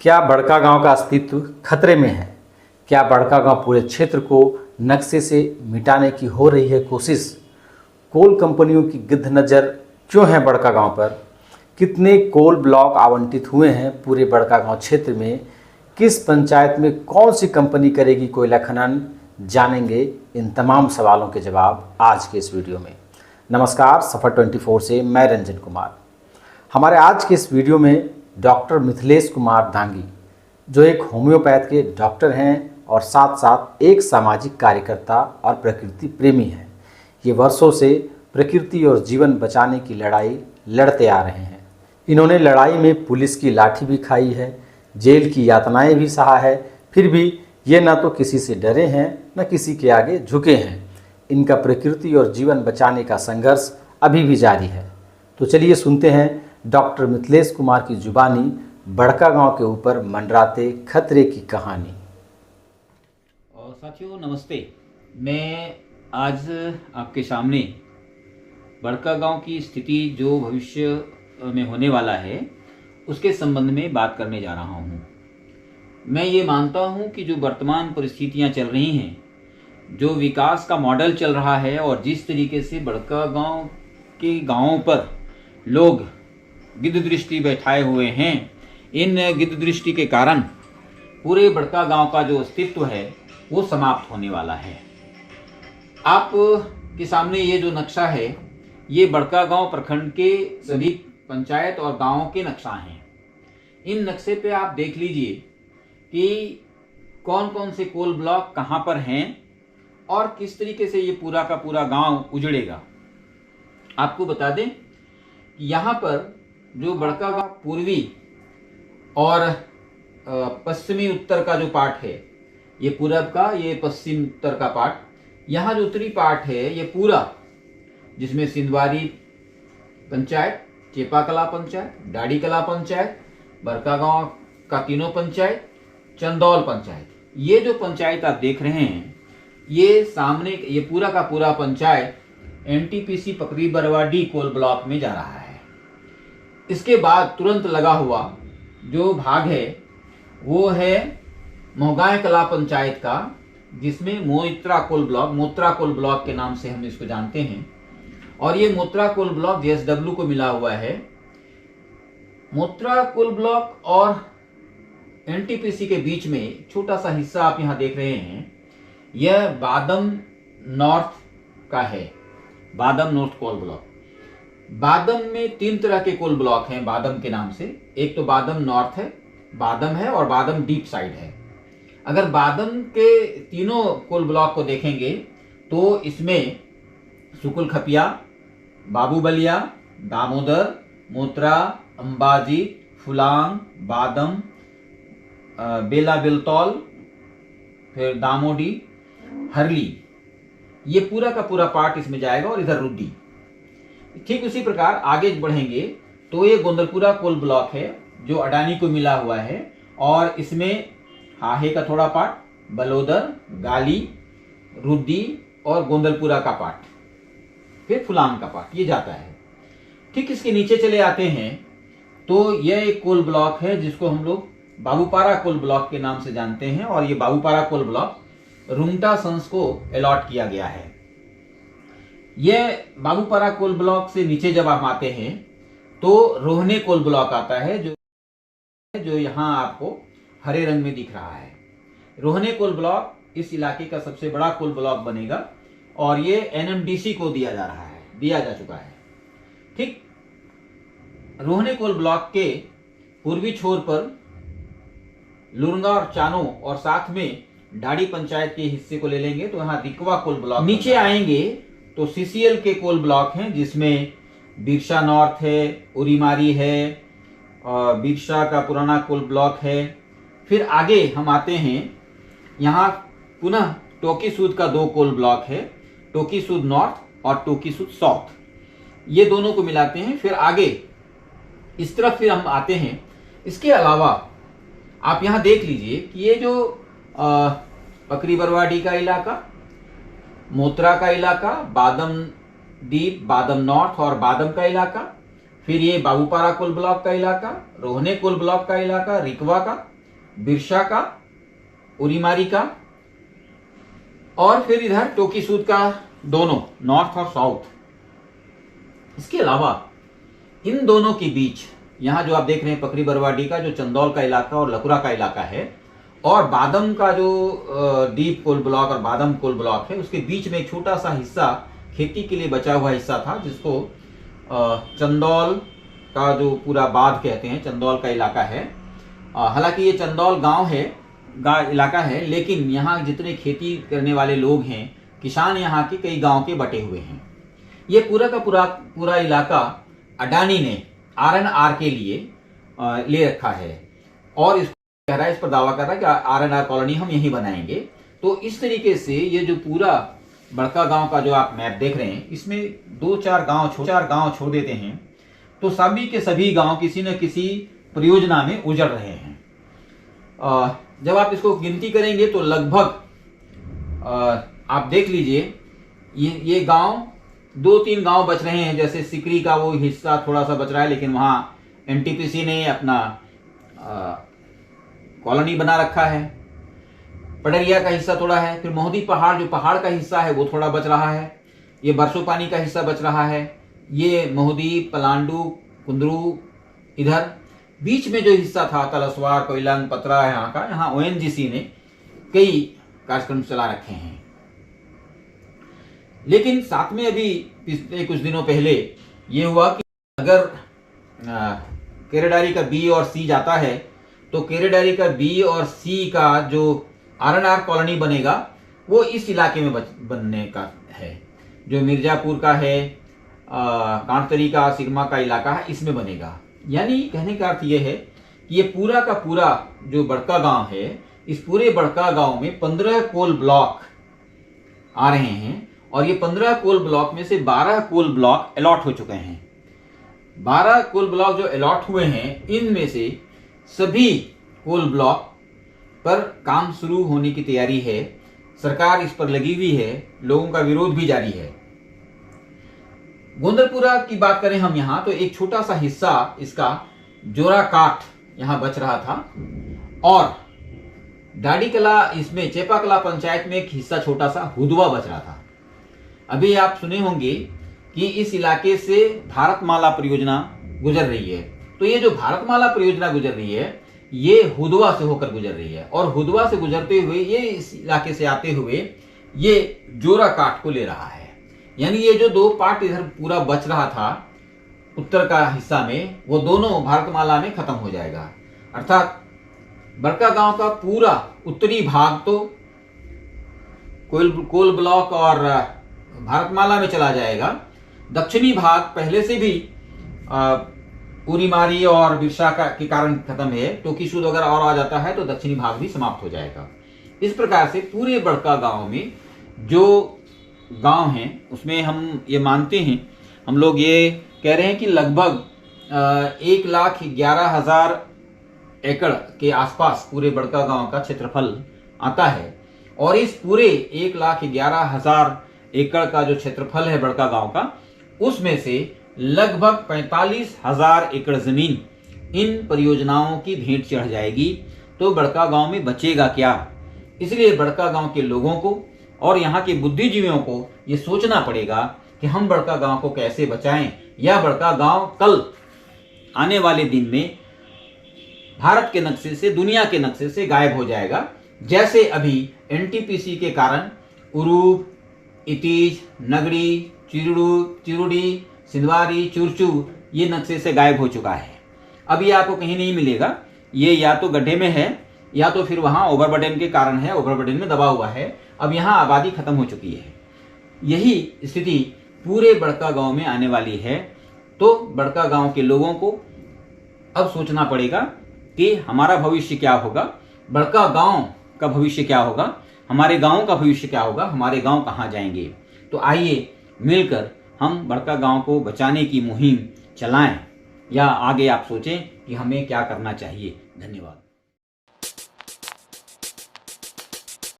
क्या बड़का गांव का अस्तित्व खतरे में है? क्या बड़का गांव पूरे क्षेत्र को नक्शे से मिटाने की हो रही है कोशिश? कोल कंपनियों की गिद्ध नज़र क्यों है बड़का गांव पर? कितने कोल ब्लॉक आवंटित हुए हैं पूरे बड़का गांव क्षेत्र में? किस पंचायत में कौन सी कंपनी करेगी कोयला खनन? जानेंगे इन तमाम सवालों के जवाब आज के इस वीडियो में। नमस्कार, सफर 24 से मैं रंजन कुमार। हमारे आज के इस वीडियो में डॉक्टर मिथिलेश कुमार दांगी, जो एक होम्योपैथ के डॉक्टर हैं और साथ साथ एक सामाजिक कार्यकर्ता और प्रकृति प्रेमी हैं। ये वर्षों से प्रकृति और जीवन बचाने की लड़ाई लड़ते आ रहे हैं। इन्होंने लड़ाई में पुलिस की लाठी भी खाई है, जेल की यातनाएं भी सहा है, फिर भी ये न तो किसी से डरे हैं न किसी के आगे झुके हैं। इनका प्रकृति और जीवन बचाने का संघर्ष अभी भी जारी है। तो चलिए सुनते हैं डॉक्टर मिथिलेश कुमार की जुबानी बड़का गांव के ऊपर मंडराते खतरे की कहानी। और साथियों नमस्ते। मैं आज आपके सामने बड़का गांव की स्थिति जो भविष्य में होने वाला है उसके संबंध में बात करने जा रहा हूं। मैं ये मानता हूं कि जो वर्तमान परिस्थितियां चल रही हैं, जो विकास का मॉडल चल रहा है और जिस तरीके से बड़का गांव के गांवों पर लोग गिद्ध दृष्टि बैठाए हुए हैं, इन गिद्ध दृष्टि के कारण पूरे बड़का गांव का जो अस्तित्व है वो समाप्त होने वाला है। आप के सामने ये जो नक्शा है, ये बड़का गांव प्रखंड के सभी पंचायत और गांवों के नक्शा हैं। इन नक्शे पे आप देख लीजिए कि कौन कौन से कोल ब्लॉक कहाँ पर हैं और किस तरीके से ये पूरा का पूरा गांव उजड़ेगा। आपको बता दें कि यहाँ पर जो बड़का गांव पूर्वी और पश्चिमी उत्तर का जो पार्ट है, ये पूरब का, ये पश्चिम उत्तर का पार्ट, यहाँ जो उत्तरी पार्ट है ये पूरा, जिसमें सिंधवारी पंचायत, चेपा कला पंचायत, डाड़ी कला पंचायत, बड़का गांव का तीनों पंचायत, चंदौल पंचायत, ये जो पंचायत आप देख रहे हैं, ये सामने ये पूरा का पूरा panchayat NTPC Pakri Barwadi coal block में जा रहा है। इसके बाद तुरंत लगा हुआ जो भाग है वो है मोगाय कला पंचायत का, जिसमें मोत्रा कोल ब्लॉक के नाम से हम इसको जानते हैं। और ये मोत्रा कोल ब्लॉक जेएसडब्ल्यू को मिला हुआ है। मोत्रा कोल ब्लॉक और एनटीपीसी के बीच में छोटा सा हिस्सा आप यहां देख रहे हैं, यह बादम नॉर्थ का है, बादम नॉर्थ कोल ब्लॉक। बादम में 3 तरह के कोल ब्लॉक हैं बादम के नाम से। एक तो बादम नॉर्थ है, बादम है और बादम डीप साइड है। अगर बादम के तीनों कोल ब्लॉक को देखेंगे तो इसमें सुकुल खपिया, बाबूबलिया, दामोदर, मोत्रा, अंबाजी, फुलांग, बादम, बेला बिलतौल, फिर दामोडी, हरली, ये पूरा का पूरा पार्ट इसमें जाएगा और इधर रुद्दी। ठीक उसी प्रकार आगे बढ़ेंगे तो ये गोंदलपुरा कोल ब्लॉक है जो अडानी को मिला हुआ है, और इसमें हाहे का थोड़ा पार्ट, बलोदर, गाली, रुद्दी और गोंदलपुरा का पार्ट, फिर फुलांग का पार्ट, ये जाता है। ठीक इसके नीचे चले आते हैं तो यह एक कोल ब्लॉक है जिसको हम लोग बाबूपारा कोल ब्लॉक के नाम से जानते हैं, और ये Babupara coal block Rungta sons को अलॉट किया गया है। यह बाबूपारा कोल ब्लॉक से नीचे जब आप आते हैं तो रोहने कोल ब्लॉक आता है, जो यहाँ आपको हरे रंग में दिख रहा है। रोहने कोल ब्लॉक इस इलाके का सबसे बड़ा कोल ब्लॉक बनेगा और ये एनएमडीसी को दिया जा चुका है। ठीक रोहने कोल ब्लॉक के पूर्वी छोर पर लुरंगा और चानो और साथ में डाड़ी पंचायत के हिस्से को ले लेंगे तो यहाँ रिकवा कोल ब्लॉक। नीचे आएंगे तो सीसीएल के कोल ब्लॉक हैं, जिसमें बिरसा नॉर्थ है, उरीमारी है, और बिरसा का पुराना कोल ब्लॉक है। फिर आगे हम आते हैं, यहाँ पुनः टोकी सूद का 2 कोल ब्लॉक है, टोकी सूद नॉर्थ और टोकी सूद साउथ, ये दोनों को मिलाते हैं। फिर आगे इस तरफ फिर हम आते हैं। इसके अलावा आप यहाँ देख लीजिए कि ये जो पकरी बरवाडी का इलाका, मोत्रा का इलाका, बादम डीप, बादम नॉर्थ और बादम का इलाका, फिर ये बाबूपारा कोल ब्लॉक का इलाका, रोहने कोल ब्लॉक का इलाका, रिकवा का, बिरसा का, उरीमारी का, और फिर इधर टोकीसूद का, दोनों नॉर्थ और साउथ। इसके अलावा इन दोनों के बीच यहाँ जो आप देख रहे हैं पकड़ी बरवाडी का जो चंदौल का इलाका और लकुरा का इलाका है, और बादम का जो डीप कोल ब्लॉक और बादम कोल ब्लॉक है, उसके बीच में एक छोटा सा हिस्सा खेती के लिए बचा हुआ हिस्सा था, जिसको चंदौल का जो पूरा बाध कहते हैं, चंदौल का इलाका है। हालांकि ये चंदौल गांव इलाका है, लेकिन यहाँ जितने खेती करने वाले लोग हैं, किसान यहाँ के कई गांव के बटे हुए हैं। ये पूरा का पूरा इलाका अडानी ने आर के लिए ले रखा है, और इसको कह रहा है, इस पर दावा कर रहा है कि आर कॉलोनी हम यहीं बनाएंगे। तो इस तरीके से ये जो पूरा बड़का गांव का जो आप मैप देख रहे हैं, इसमें 2-4 गांव छोड़ देते हैं, तो सभी के सभी गांव किसी न किसी परियोजना में उजड़ रहे हैं। जब आप इसको गिनती करेंगे तो लगभग आप देख लीजिए, ये गांव 2-3 गांव बच रहे हैं। जैसे सिकरी का वो हिस्सा थोड़ा सा बच रहा है, लेकिन वहां एनटीपीसी ने अपना कॉलोनी बना रखा है। पडरिया का हिस्सा थोड़ा है, फिर मोहदी पहाड़ जो पहाड़ का हिस्सा है वो थोड़ा बच रहा है, ये बरसो पानी का हिस्सा बच रहा है, ये मोहदी, पलांडू, कुंदरू, इधर बीच में जो हिस्सा था तलस्वार, कोयलंग, पतरा, यहाँ ओएनजीसी ने कई कार्यक्रम चला रखे हैं। लेकिन साथ में अभी पिछले कुछ दिनों पहले ये हुआ कि अगर केरेडारी का बी और सी जाता है, तो केरेडारी का बी और सी का जो आर कॉलोनी बनेगा वो इस इलाके में बनने का है, जो मिर्जापुर का है, कांटतरी का, सिरमा का इलाका है, इसमें बनेगा। यानी कहने का अर्थ ये है कि ये पूरा का पूरा जो बड़का गांव है, इस पूरे बड़का गांव में 15 कोल ब्लॉक आ रहे हैं, और ये 15 कोल ब्लॉक में से 12 कोल ब्लॉक अलॉट हो चुके हैं। 12 कोल ब्लॉक जो अलॉट हुए हैं, इनमें से सभी कोल ब्लॉक पर काम शुरू होने की तैयारी है। सरकार इस पर लगी हुई है, लोगों का विरोध भी जारी है। गोंदलपुरा की बात करें हम यहाँ, तो एक छोटा सा हिस्सा इसका जोराकाठ यहाँ बच रहा था, और डाडीकला, इसमें चेपाकला पंचायत में एक हिस्सा छोटा सा हुदवा बच रहा था। अभी आप सुने होंगे कि इस इलाके से भारतमाला परियोजना गुजर रही है। तो ये जो भारतमाला परियोजना गुजर रही है, ये हुदवा से होकर गुजर रही है, और हुदवा से गुजरते हुए ये इस इलाके से आते हुए ये जोराकाठ को ले रहा है। यानी ये जो 2 पार्ट इधर पूरा बच रहा था उत्तर का हिस्सा में, वो दोनों भारतमाला में खत्म हो जाएगा। अर्थात बड़का गांव का पूरा उत्तरी भाग तो कोल ब्लॉक और भारतमाला में चला जाएगा। दक्षिणी भाग पहले से भी उरीमारी और बिरसा के कारण खत्म है, टोकीसूद वगैरह और आ जाता है तो दक्षिणी भाग भी समाप्त हो जाएगा। इस प्रकार से पूरे बड़का गांव में जो गांव हैं, उसमें हम ये मानते हैं, हम लोग ये कह रहे हैं कि लगभग 1,11,000 एकड़ के आसपास पूरे बड़का गांव का क्षेत्रफल आता है। और इस पूरे 1,11,000 एकड़ का जो क्षेत्रफल है बड़का गांव का, उसमें से लगभग 45,000 एकड़ जमीन इन परियोजनाओं की भेंट चढ़ जाएगी। तो बड़का गांव में बचेगा क्या? इसलिए बड़का गांव के लोगों को और यहाँ के बुद्धिजीवियों को ये सोचना पड़ेगा कि हम बड़का गांव को कैसे बचाएं, या बड़का गांव कल आने वाले दिन में भारत के नक्शे से, दुनिया के नक्शे से गायब हो जाएगा, जैसे अभी एनटीपीसी के कारण उरूप, इतीज, नगड़ी, चिरुडी, सिंधवारी, चुरचू ये नक्शे से गायब हो चुका है। अब ये आपको कहीं नहीं मिलेगा। ये या तो गड्ढे में है, या तो फिर वहां ओवरबर्डन के कारण है, ओवरबर्डन में दबा हुआ है। अब यहाँ आबादी खत्म हो चुकी है। यही स्थिति पूरे बड़का गांव में आने वाली है। तो बड़का गांव के लोगों को अब सोचना पड़ेगा कि हमारा भविष्य क्या होगा, बड़का गांव का भविष्य क्या होगा, हमारे गांव का भविष्य क्या होगा, हमारे गांव कहाँ जाएंगे। तो आइए मिलकर हम बड़का गांव को बचाने की मुहिम चलाएं, या आगे आप सोचें कि हमें क्या करना चाहिए। धन्यवाद।